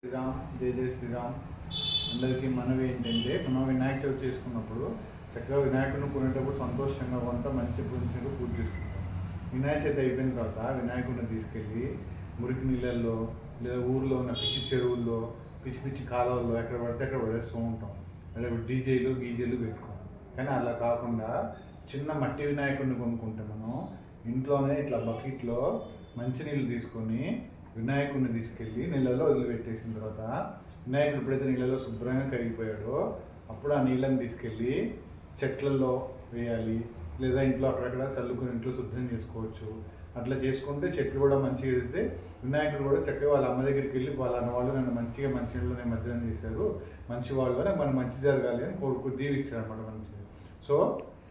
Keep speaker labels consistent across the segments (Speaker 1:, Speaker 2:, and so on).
Speaker 1: శ్రీరామ్ జై జై శ్రీరామ్. అందరికీ మనవి ఏంటంటే, మనం వినాయక చవితి చేసుకున్నప్పుడు చక్కగా వినాయకుడిని కొనేటప్పుడు సంతోషంగా కొంత మంచి పూజగా పూజ చేసుకుంటాం. వినాయక చవితి అయిపోయిన తర్వాత వినాయకుడిని తీసుకెళ్ళి మురికి నీళ్ళల్లో లేదా ఊర్లో ఉన్న పిచ్చి చెరువుల్లో పిచ్చి పిచ్చి కాలువల్లో ఎక్కడ పడితే అక్కడ పడేస్తూ ఉంటాం. లేదా డీజేలు గీజేలు పెట్టుకోం. కానీ అలా కాకుండా చిన్న మట్టి వినాయకుడిని కొనుక్కుంటే మనం ఇంట్లోనే ఇట్లా బకెట్లో మంచినీళ్ళు తీసుకొని వినాయకుడిని తీసుకెళ్ళి నీళ్ళలో వదిలిపెట్టేసిన తర్వాత వినాయకుడు ఎప్పుడైతే నీళ్ళలో శుభ్రంగా కరిగిపోయాడో అప్పుడు ఆ నీళ్ళని తీసుకెళ్ళి చెట్లలో వేయాలి. లేదా ఇంట్లో అక్కడక్కడ చల్లుకొని ఇంట్లో శుద్ధం చేసుకోవచ్చు. అట్లా చేసుకుంటే చెట్లు కూడా మంచిగా ఎదిగితే వినాయకుడు కూడా చక్కగా వాళ్ళ అమ్మ దగ్గరికి వెళ్ళి వాళ్ళ అన్నవాళ్ళు నన్ను మంచిగా మంచి నీళ్ళు నిమజ్జనం చేశారు, మంచి వాళ్ళు అని మనకు మంచి జరగాలి అని దీవిస్తారు అన్నమాట మంచిగా. సో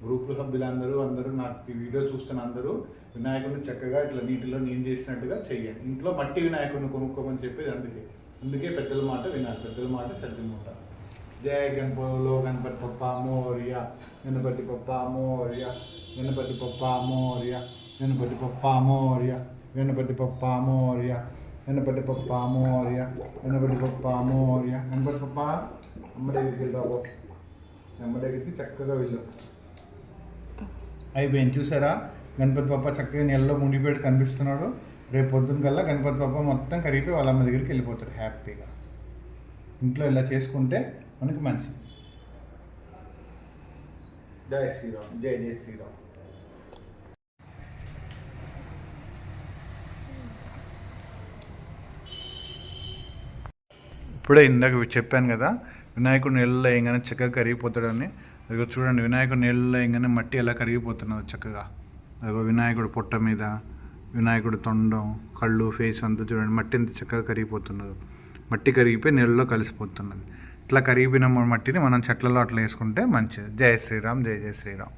Speaker 1: గ్రూప్ సభ్యులందరూ నాకు ఈ వీడియో చూస్తున్న అందరూ వినాయకుడిని చక్కగా ఇట్లా నీటిలో నేను చేసినట్టుగా చెయ్యండి. ఇంట్లో మట్టి వినాయకుడిని కొనుక్కోమని చెప్పేది అందుకే పెద్దల మాట వినాలి, పెద్దల మాట చదివినమాట. జయ గణపతిలో గణపతి పప్ప మోరియా, గణపతి పప్ప మోరియా, గణపతి పప్ప మోరియా, గణపతి పప్ప మోరియా, గణపతి పప్ప మోరియా, గణపతి పప్ప మోరియా, గణపతి పప్ప మోరియా. గణపతి పప్ప అమ్మ దగ్గరికి వెళ్తావు, అమ్మ దగ్గరికి చక్కగా వెళ్ళు. అయిపోయింది. చూసారా, గణపతి పప్ప చక్కగా నీళ్ళలో మునిగిపోయి కనిపిస్తున్నాడు. రేపు పొద్దున్న కల్లా గణపతి పప్ప మొత్తం కరిగిపోయి వాళ్ళ అమ్మ దగ్గరికి వెళ్ళిపోతాడు హ్యాపీగా. ఇంట్లో ఇలా చేసుకుంటే మనకి మంచిది. జై శ్రీరామ్, జై జై శ్రీరామ్. ఇప్పుడే ఇందాక చెప్పాను కదా, వినాయకుడు నీళ్ళలో వేయగానే చక్కగా కరిగిపోతాడని. అదిగో చూడండి, వినాయకుడు నీళ్ళలో వేయగానే మట్టి ఎలా కరిగిపోతున్నది చక్కగా. అదిగో వినాయకుడు పొట్ట మీద, వినాయకుడు తొండం, కళ్ళు, ఫేస్ అంతా చూడండి, మట్టి ఎంత చక్కగా కరిగిపోతున్నది. మట్టి కరిగిపోయి నీళ్ళలో కలిసిపోతున్నది. ఇట్లా కరిగిపోయిన మట్టిని మనం చెట్లలో అట్లా వేసుకుంటే మంచిది. జై శ్రీరామ్, జై జై శ్రీరామ్.